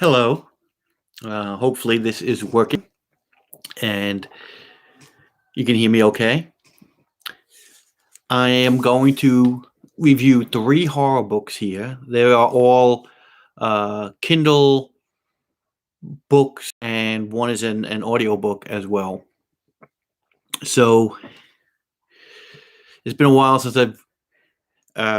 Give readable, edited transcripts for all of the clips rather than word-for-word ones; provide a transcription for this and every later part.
Hello. Hopefully, this is working and you can hear me okay. I am going to review three horror books here. They are all Kindle books, and one is an audio book as well. So, it's been a while since I've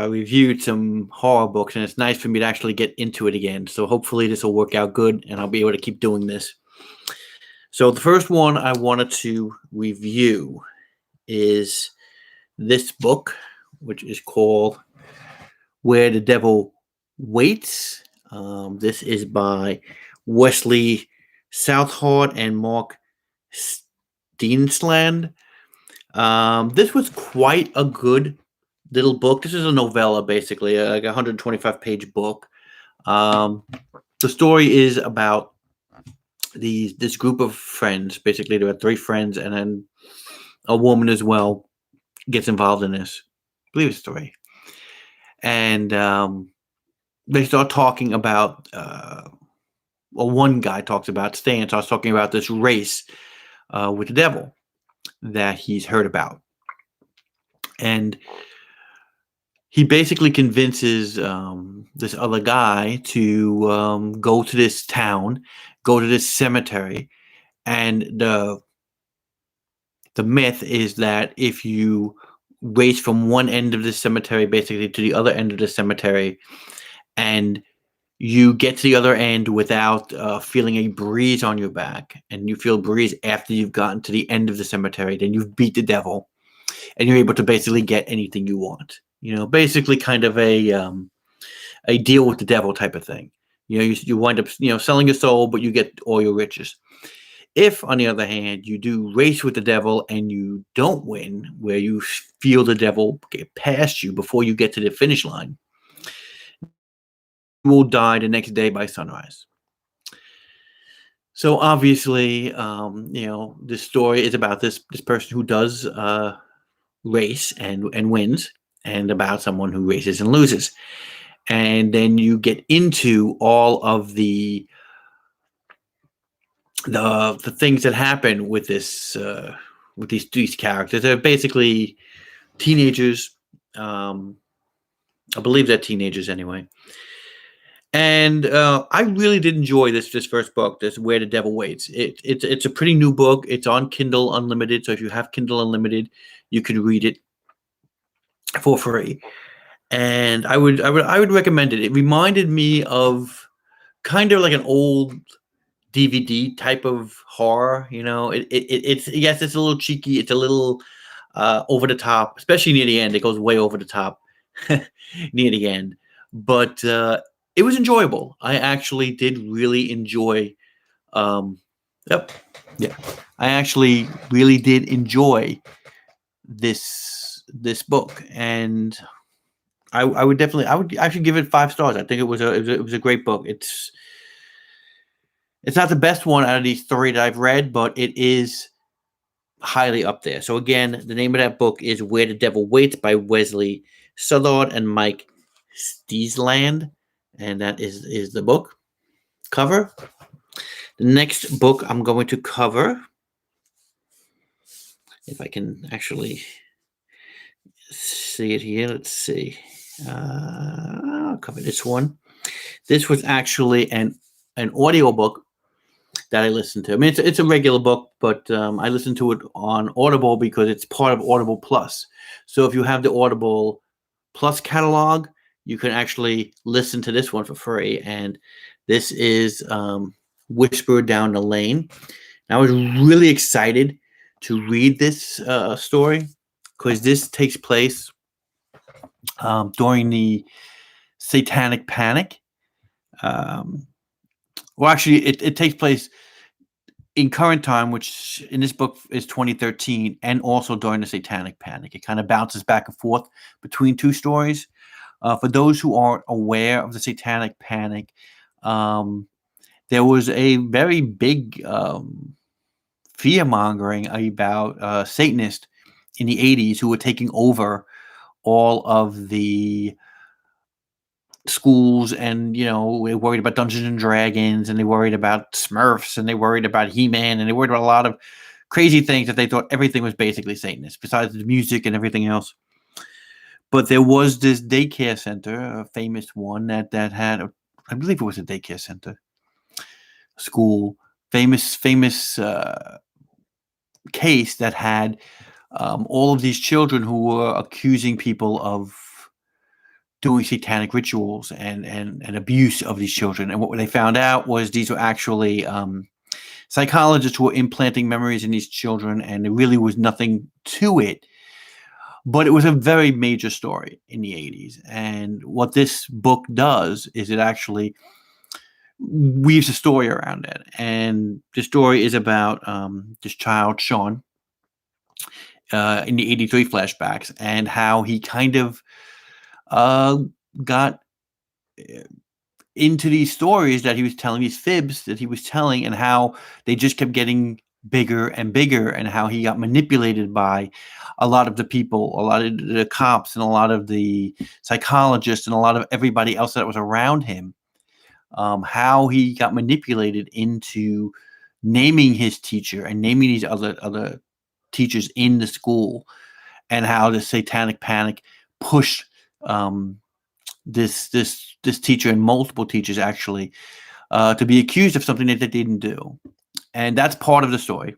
reviewed some horror books, and it's nice for me to actually get into it again. So, hopefully, this will work out good and I'll be able to keep doing this. So, the first one I wanted to review is this book, which is called Where the Devil Waits. This is by Wesley Southard and Mark Steensland. This was quite a good little book. This is a novella, basically, like a 125-page book. The story is about this group of friends. Basically, there are three friends, and then a woman as well gets involved in this. I believe it's three. And they start talking about, one guy talks about, Stan starts talking about this race with the devil that he's heard about. And he basically convinces this other guy to go to this town, go to this cemetery. And the myth is that if you race from one end of the cemetery basically to the other end of the cemetery, and you get to the other end without feeling a breeze on your back, and you feel a breeze after you've gotten to the end of the cemetery, then you've beat the devil, and you're able to basically get anything you want. Basically kind of a deal with the devil type of thing. You wind up selling your soul, but you get all your riches. If, on the other hand, you do race with the devil and you don't win, where you feel the devil get past you before you get to the finish line, you will die the next day by sunrise. So obviously, this story is about this person who does race and wins, and about someone who races and loses. And then you get into all of the things that happen with this with these characters. They're basically teenagers. I believe they're teenagers anyway. And I really did enjoy this first book, this Where the Devil Waits. It's a pretty new book. It's on Kindle Unlimited, so if you have Kindle Unlimited, you can read it for free. And I would recommend it. It reminded me of kind of like an old DVD type of horror. It's yes, it's a little cheeky. It's a little over the top, especially near the end. It goes way over the top near the end, but it was enjoyable. I actually did really enjoy. Yep, yeah, I actually really did enjoy this book, and I would definitely, I should give it 5 stars. I think it was a great book. It's not the best one out of these three that I've read, but it is highly up there. So again, the name of that book is Where the Devil Waits by Wesley Southard and Mike Steensland. And that is the book cover. The next book I'm going to cover, if I can actually see it here, let's see. I'll cover this one. This was actually an audio book that I listened to. I mean, it's a regular book, but I listened to it on Audible because it's part of Audible Plus. So if you have the Audible Plus catalog, you can actually listen to this one for free. And this is Whisper Down the Lane. And I was really excited to read this story because this takes place during the Satanic Panic. Well, actually, it takes place in current time, which in this book is 2013, and also during the Satanic Panic. It kind of bounces back and forth between two stories. For those who aren't aware of the Satanic Panic, there was a very big fear-mongering about Satanists in the 80s who were taking over all of the schools, and they worried about Dungeons and Dragons, and they worried about Smurfs, and they worried about He-Man, and they worried about a lot of crazy things that they thought everything was basically Satanist, besides the music and everything else. But there was this daycare center, a famous one that had, I believe it was a daycare center, school, famous case that had all of these children who were accusing people of doing satanic rituals and abuse of these children. And what they found out was these were actually psychologists who were implanting memories in these children, and there really was nothing to it. But it was a very major story in the 80s. And what this book does is it actually weaves a story around it. And the story is about this child, Sean, in the 83 flashbacks, and how he kind of got into these stories that he was telling, these fibs that he was telling, and how they just kept getting bigger and bigger, and how he got manipulated by a lot of the people, a lot of the cops, and a lot of the psychologists, and a lot of everybody else that was around him. How he got manipulated into naming his teacher and naming these other teachers in the school, and how the satanic panic pushed this teacher and multiple teachers actually to be accused of something that they didn't do. And that's part of the story.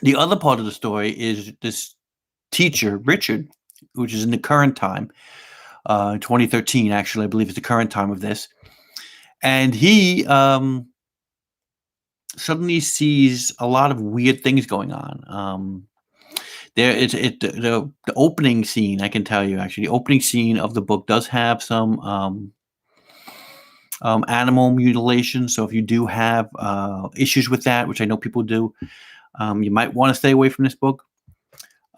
The other part of the story is this teacher, Richard, which is in the current time, 2013, actually, I believe is the current time of this. And he suddenly sees a lot of weird things going on. The opening scene, I can tell you, actually, the opening scene of the book does have some animal mutilation. So if you do have issues with that, which I know people do, you might want to stay away from this book.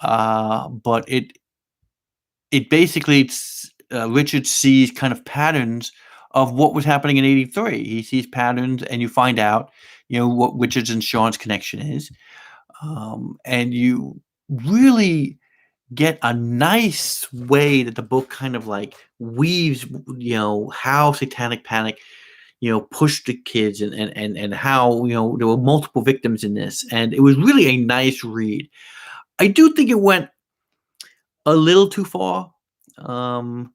But it basically, Richard sees kind of patterns of what was happening in 83. He sees patterns, and you find out, what Richard's and Sean's connection is. And you really get a nice way that the book kind of like weaves, how satanic panic, pushed the kids, and how, there were multiple victims in this. And it was really a nice read. I do think it went a little too far. And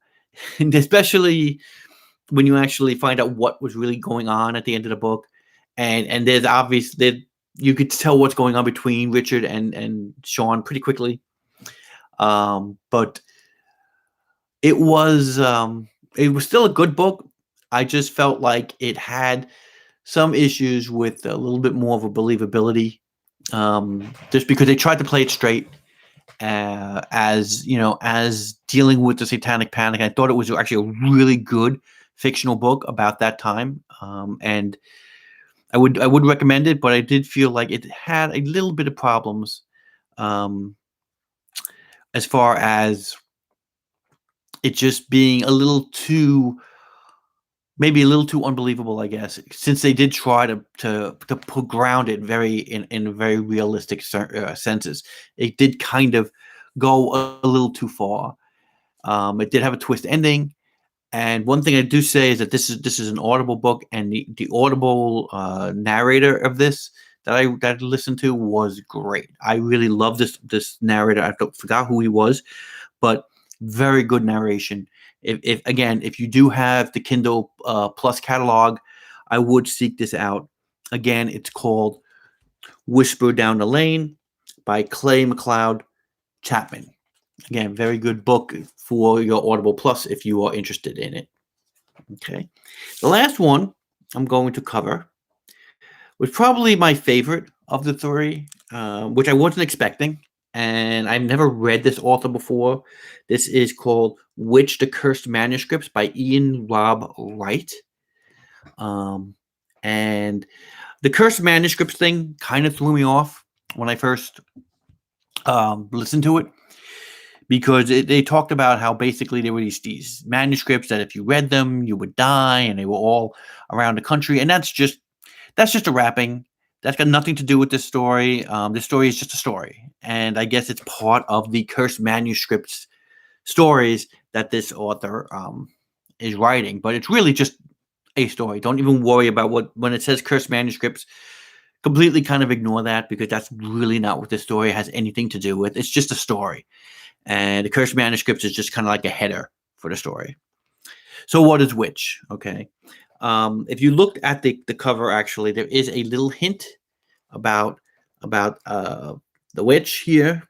especially when you actually find out what was really going on at the end of the book. And there's obvious that you could tell what's going on between Richard and Sean pretty quickly. But it was still a good book. I just felt like it had some issues with a little bit more of a believability, just because they tried to play it straight, as dealing with the satanic panic. I thought it was actually a really good fictional book about that time, and I would recommend it. But I did feel like it had a little bit of problems, as far as it just being a little too unbelievable, I guess, since they did try to ground it in very realistic senses. It did kind of go a little too far. It did have a twist ending, and one thing I do say is that this is an Audible book, and the Audible narrator of this that I listened to was great. I really love this narrator. I forgot who he was, but very good narration. If you do have the Kindle Plus catalog, I would seek this out. Again, it's called Whisper Down the Lane by Clay Mcleod Chapman. Again, very good book for your Audible Plus if you are interested in it. Okay. The last one I'm going to cover was probably my favorite of the three, which I wasn't expecting. And I've never read this author before. This is called Witch, the Cursed Manuscripts by Ian Rob Wright. And the Cursed Manuscripts thing kind of threw me off when I first listened to it, because they talked about how basically there were these manuscripts that if you read them, you would die, and they were all around the country. And that's just a wrapping. That's got nothing to do with this story. This story is just a story. And I guess it's part of the Cursed Manuscripts stories that this author is writing, but it's really just a story. Don't even worry about when it says cursed manuscripts. Completely kind of ignore that, because that's really not what the story has anything to do with. It's just a story. And the cursed manuscripts is just kind of like a header for the story. So what is Witch? Okay. If you looked at the cover, actually, there is a little hint about the witch here,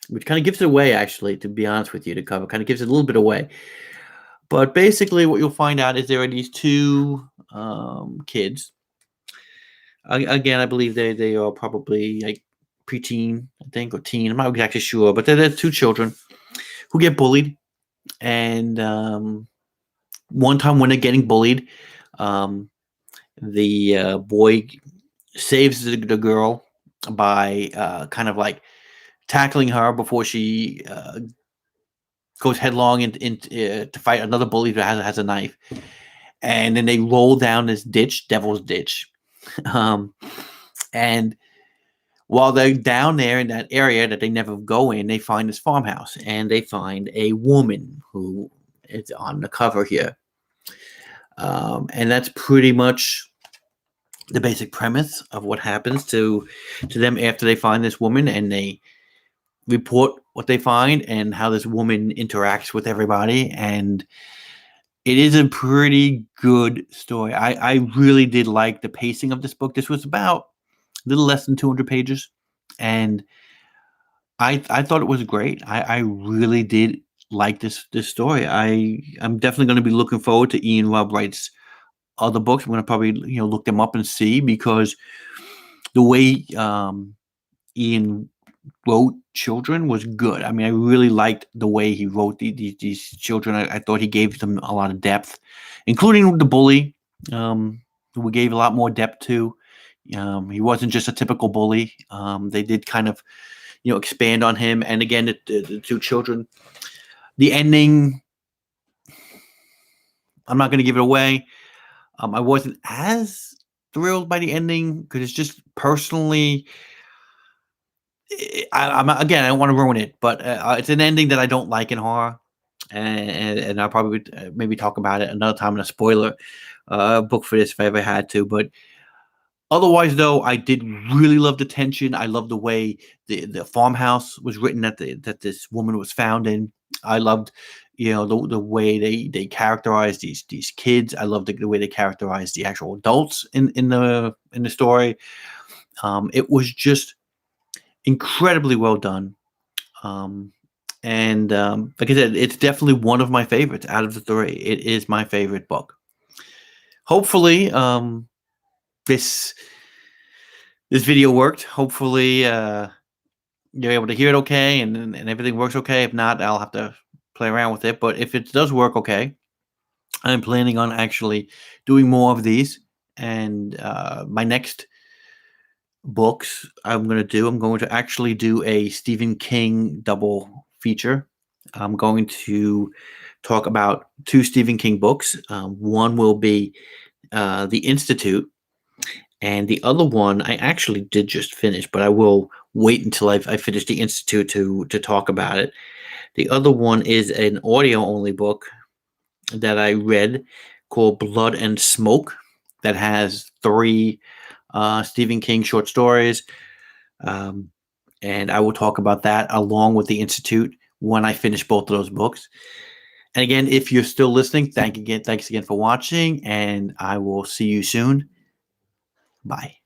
which kind of gives it away, actually, to be honest with you. The cover kind of gives it a little bit away. But basically what you'll find out is there are these two kids. Again, I believe they are probably like preteen, I think, or teen. I'm not exactly sure, but they're two children who get bullied. And one time when they're getting bullied, the boy saves the girl by kind of like tackling her before she goes headlong to fight another bully who has a knife. And then they roll down this ditch, Devil's Ditch. And while they're down there in that area that they never go in, they find this farmhouse, and they find a woman who is on the cover here. And that's pretty much the basic premise of what happens to them after they find this woman, and they report what they find and how this woman interacts with everybody. And it is a pretty good story. I really did like the pacing of this book. This was about a little less than 200 pages, and I thought it was great. I really did like this story. I'm definitely going to be looking forward to Ian Rob Wright's other books. I'm going to probably look them up and see, because the way Ian wrote children was good. I mean, I really liked the way he wrote these children. I thought he gave them a lot of depth, including the bully, who we gave a lot more depth to. He wasn't just a typical bully. They did kind of, expand on him. And again, the two children, the ending, I'm not going to give it away. I wasn't as thrilled by the ending, because it's just personally, I don't want to ruin it, but it's an ending that I don't like in horror, and I'll probably maybe talk about it another time in a spoiler book for this if I ever had to. But otherwise, though, I did really love the tension. I love the way the farmhouse was written that this woman was found in. I loved, the way they characterized these kids. I loved the way they characterized the actual adults in the story. It was just incredibly well done. And like I said, it's definitely one of my favorites out of the three. It is my favorite book. Hopefully, this video worked. Hopefully, you're able to hear it okay, and everything works okay. If not, I'll have to play around with it. But if it does work okay, I'm planning on actually doing more of these. And my next books I'm going to actually do a Stephen King double feature. I'm going to talk about two Stephen King books. One will be The Institute, and the other one I actually did just finish, but I will wait until I finish The Institute to talk about it. The other one is an audio-only book that I read called Blood and Smoke, that has 3 Stephen King short stories. And I will talk about that along with The Institute when I finish both of those books. And again, if you're still listening, thanks again for watching, and I will see you soon. Bye.